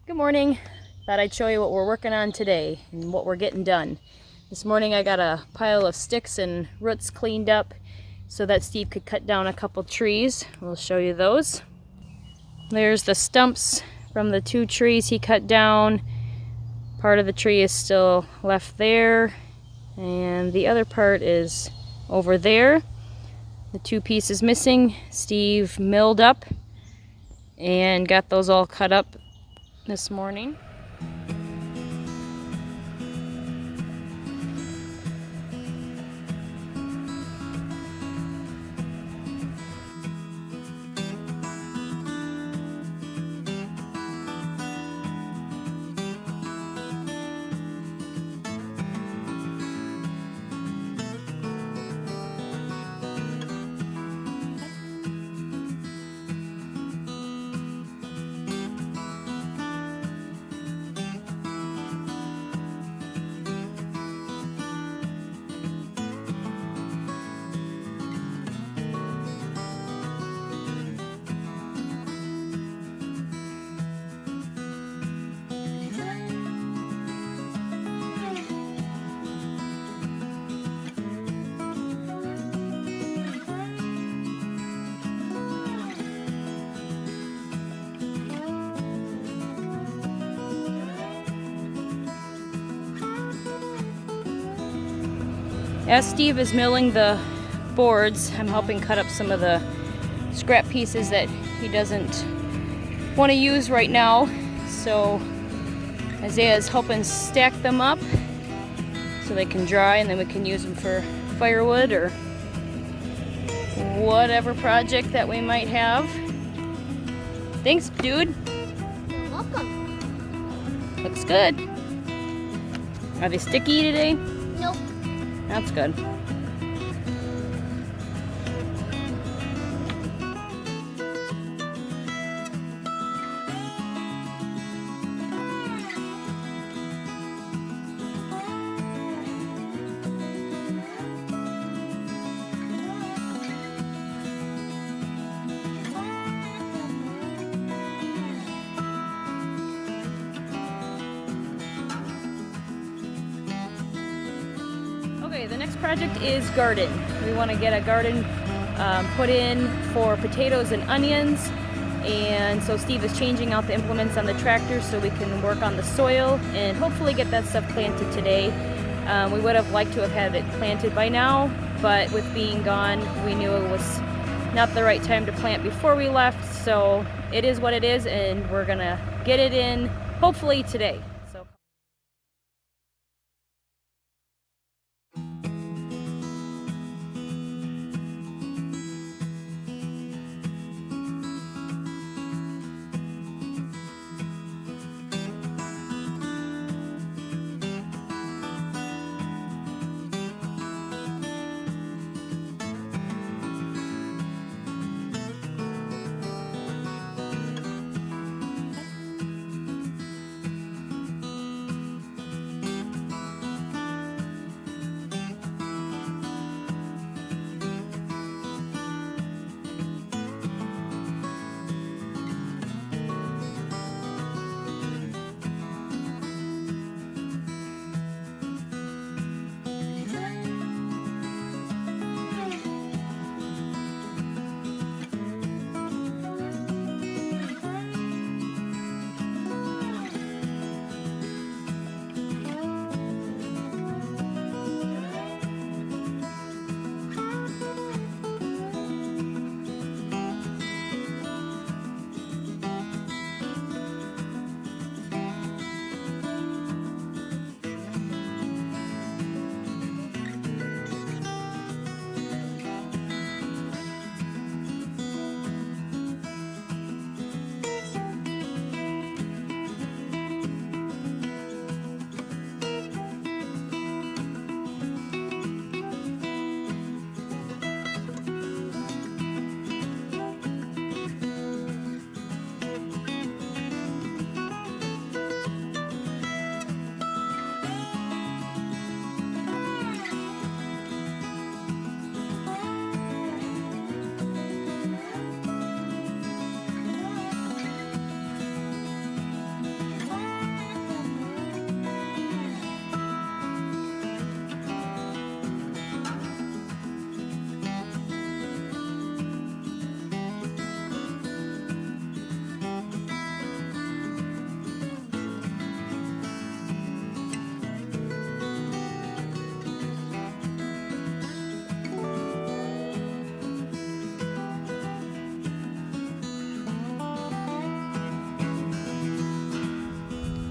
Good morning. Thought I'd show you what we're working on today and what we're getting done. This morning I got a pile of sticks and roots cleaned up so that Steve could cut down a couple trees. We'll show you those. There's the stumps from the 2 trees he cut down. Part of the tree is still left there and the other part is over there. The 2 pieces missing, Steve milled up and got those all cut up this morning. As Steve is milling the boards, I'm helping cut up some of the scrap pieces that he doesn't want to use right now. So Isaiah is helping stack them up so they can dry and then we can use them for firewood or whatever project that we might have. Thanks, dude. You're welcome. Looks good. Are they sticky today? Nope. That's good. Okay, the next project is garden. We want to get a garden put in for potatoes and onions, and so Steve is changing out the implements on the tractor so we can work on the soil and hopefully get that stuff planted today. We would have liked to have had it planted by now, but with being gone, we knew it was not the right time to plant before we left, so it is what it is, and we're gonna get it in hopefully today.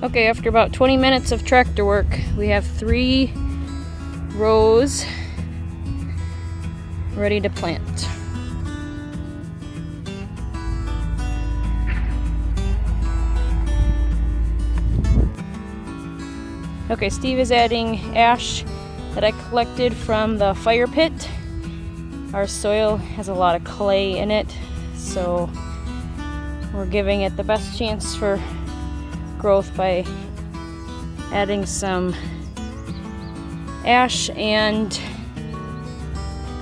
Okay, after about 20 minutes of tractor work, we have 3 rows ready to plant. Okay, Steve is adding ash that I collected from the fire pit. Our soil has a lot of clay in it, so we're giving it the best chance for growth by adding some ash and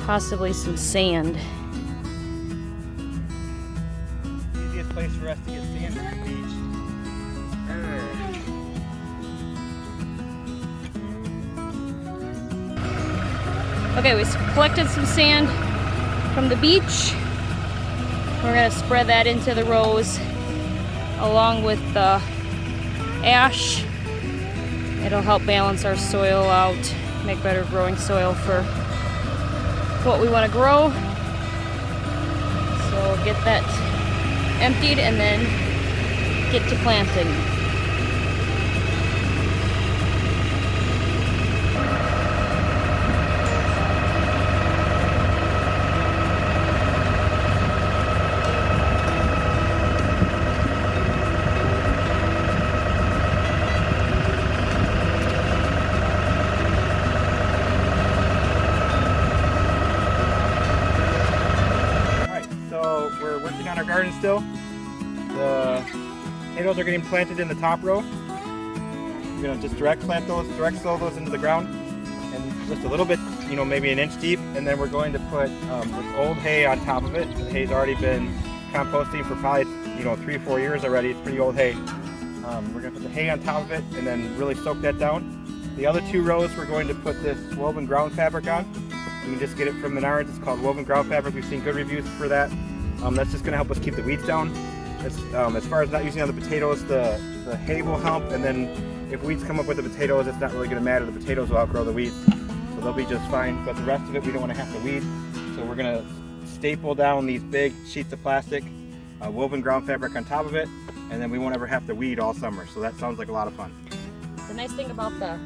possibly some sand. Easiest place for us to get sand is the beach. Okay, we collected some sand from the beach. We're gonna spread that into the rows along with the ash. It'll help balance our soil out, make better growing soil for what we want to grow. So we'll get that emptied and then get to planting. We're working on our garden still. The potatoes are getting planted in the top row. We're gonna just direct sow those into the ground, and just a little bit, you know, maybe an inch deep. And then we're going to put this old hay on top of it. The hay's already been composting for probably, you know, 3 or 4 years already. It's pretty old hay. We're gonna put the hay on top of it and then really soak that down. The other 2 rows, we're going to put this woven ground fabric on. You can just get it from Menards. It's called woven ground fabric. We've seen good reviews for that. That's just going to help us keep the weeds down. As far as not using on the potatoes, the hay will help, and then if weeds come up with the potatoes, it's not really going to matter. The potatoes will outgrow the weeds, so they'll be just fine. But the rest of it, we don't want to have to weed. So we're going to staple down these big sheets of plastic, woven ground fabric on top of it, and then we won't ever have to weed all summer. So that sounds like a lot of fun. The nice thing about the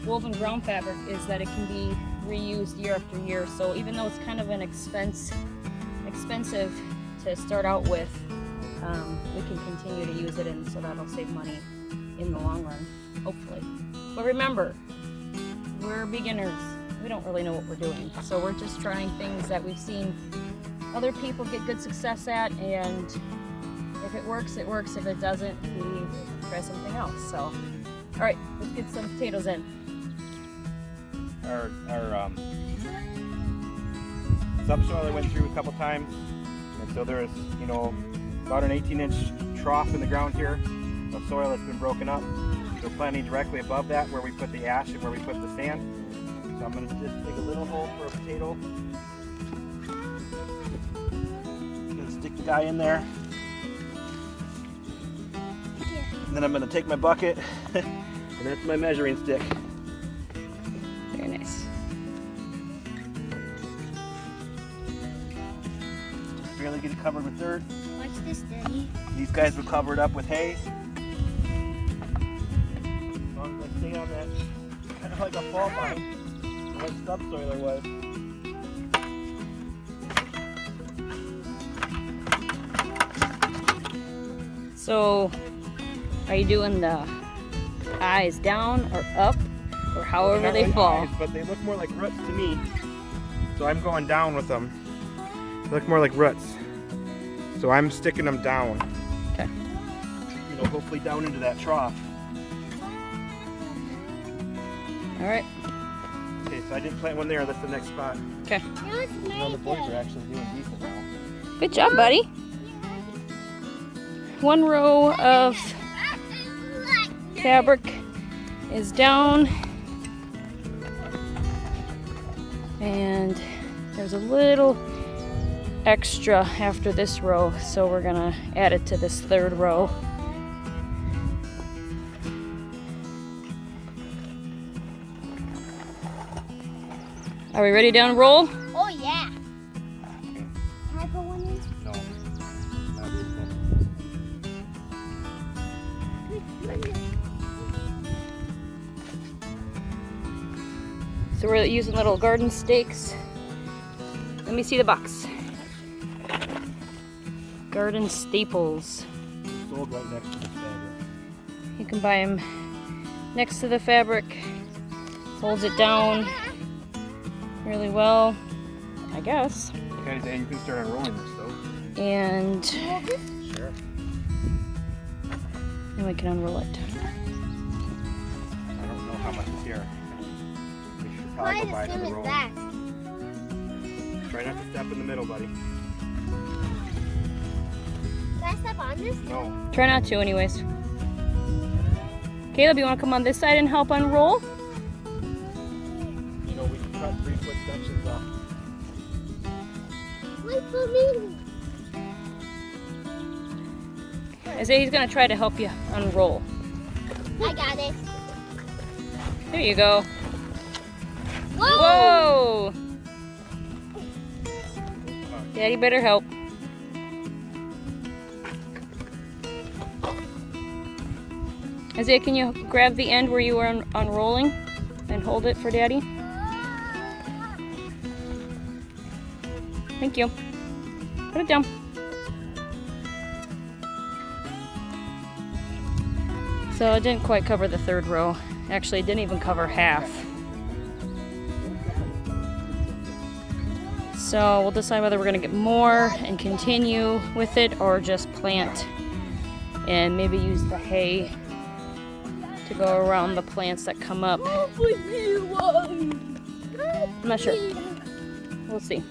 woven ground fabric is that it can be reused year after year. So even though it's kind of an expensive to start out with, we can continue to use it, and so that'll save money in the long run, hopefully. But remember, we're beginners. We don't really know what we're doing, so we're just trying things that we've seen other people get good success at, and if it works, it works. If it doesn't, we try something else. So, all right, let's get some potatoes in. Our subsoil I went through a couple times, and so there's, you know, about an 18-inch trough in the ground here of soil that's been broken up. We're planting directly above that where we put the ash and where we put the sand. So I'm going to just dig a little hole for a potato. I'm going to stick the guy in there. And then I'm going to take my bucket, and that's my measuring stick. Very nice. Barely get it covered with dirt. Watch this, Daddy. These guys will cover it up with hay. As long as I stay on that, kind of like a fault line, like subsoiler was. So, are you doing the eyes down or up, or however they fall? Eyes, but they look more like roots to me. So I'm going down with them. They look more like roots. So I'm sticking them down. Okay. You know, hopefully down into that trough. All right. Okay, so I did plant one there. That's the next spot. Okay. Now the boys are actually doing decent now. Good job, buddy. One row of fabric is down, and there's a little extra after this row, so we're gonna add it to this third row. Are we ready to unroll? Oh, yeah. Can I put one in? No. Not this one. So we're using little garden stakes. Let me see the box. Garden staples. Sold right next to the fabric. You can buy them next to the fabric. Holds it down really well, I guess. Okay, and you can start unrolling this though. And Sure. then we can unroll it. I don't know how much is here. We should Why probably go the by to same the as roll. that? Try not to step in the middle, buddy. Can I step on this? No. Try not to anyways. Caleb, you want to come on this side and help unroll? You know, we can cut 3-foot sections off. Wait for me. Isaiah's going to try to help you unroll. I got it. There you go. Whoa! Whoa! Daddy better help. Isaiah, can you grab the end where you were unrolling and hold it for Daddy? Thank you. Put it down. So it didn't quite cover the third row. Actually, it didn't even cover half. So we'll decide whether we're going to get more and continue with it or just plant and maybe use the hay to go around the plants that come up. I'm not sure. We'll see.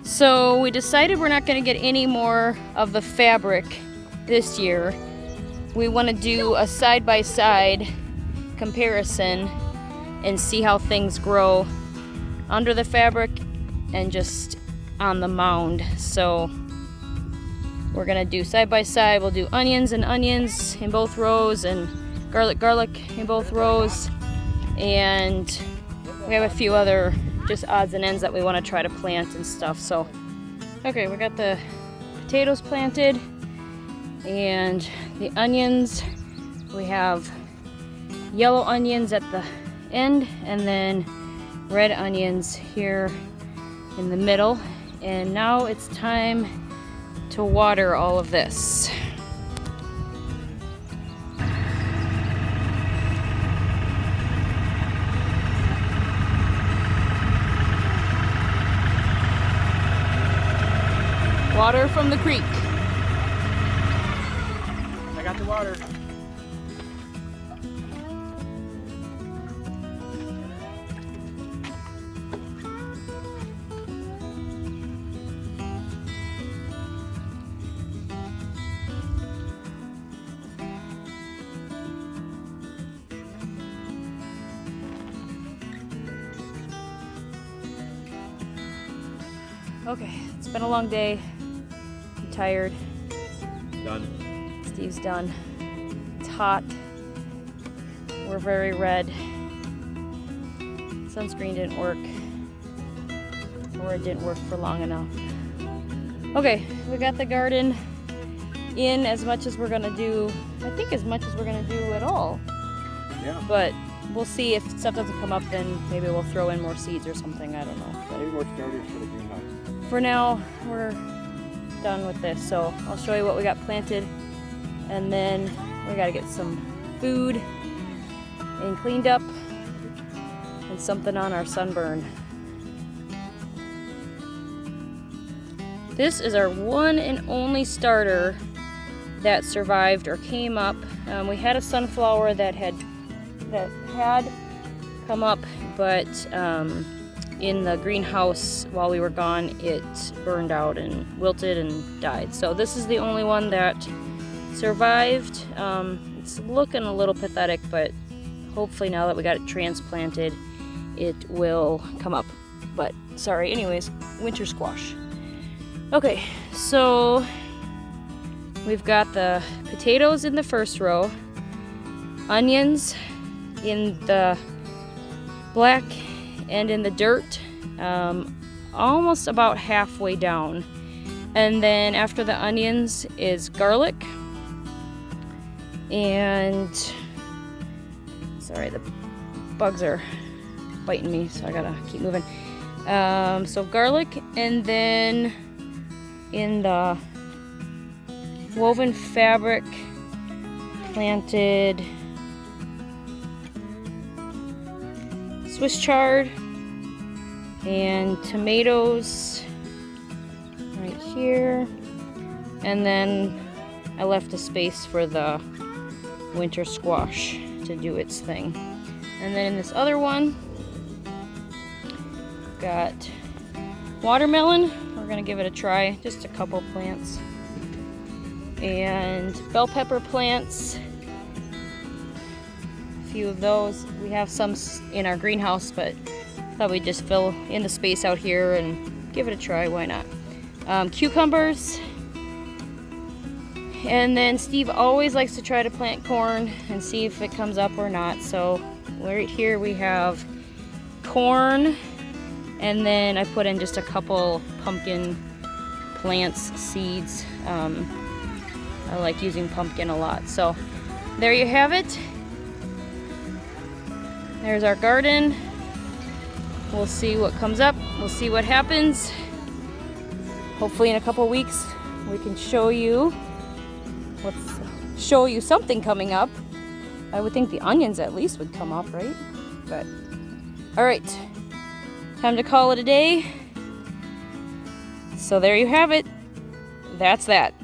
So we decided we're not going to get any more of the fabric this year. We want to do a side-by-side comparison and see how things grow under the fabric and just on the mound. So we're gonna do side by side. We'll do onions and onions in both rows and garlic in both rows, and we have a few other just odds and ends that we want to try to plant and stuff. So okay, we got the potatoes planted and the onions. We have yellow onions at the end and then red onions here in the middle, and now it's time to water all of this. Water from the creek. I got the water. Okay, it's been a long day. I'm tired. Done. Steve's done. It's hot. We're very red. Sunscreen didn't work. Or it didn't work for long enough. Okay, we got the garden in as much as we're gonna do. I think as much as we're gonna do at all. Yeah. But we'll see if stuff doesn't come up, then maybe we'll throw in more seeds or something. I don't know. Maybe more starters for the greenhouse. For now, we're done with this, so I'll show you what we got planted, and then we gotta get some food and cleaned up and something on our sunburn. This is our one and only starter that survived or came up. We had a sunflower that had come up, but in the greenhouse while we were gone, it burned out and wilted and died. So this is the only one that survived. It's looking a little pathetic, but hopefully now that we got it transplanted, it will come up. But sorry, anyways, winter squash. Okay, so we've got the potatoes in the first row, onions in the black and in the dirt, almost about halfway down. And then after the onions is garlic. And sorry, the bugs are biting me, so I gotta keep moving. So garlic, and then in the woven fabric planted Swiss chard and tomatoes right here, and then I left a space for the winter squash to do its thing. And then in this other one, got watermelon. We're gonna give it a try, just a couple plants. And bell pepper plants, a few of those. We have some in our greenhouse, but thought we'd just fill in the space out here and give it a try, why not? Cucumbers. And then Steve always likes to try to plant corn and see if it comes up or not. So right here we have corn, and then I put in just a couple pumpkin plants, seeds. I like using pumpkin a lot. So there you have it. There's our garden. We'll see what comes up. We'll see what happens. Hopefully in a couple weeks we can show you something coming up. I would think the onions at least would come up, right? But all right, time to call it a day. So there you have it. That's that.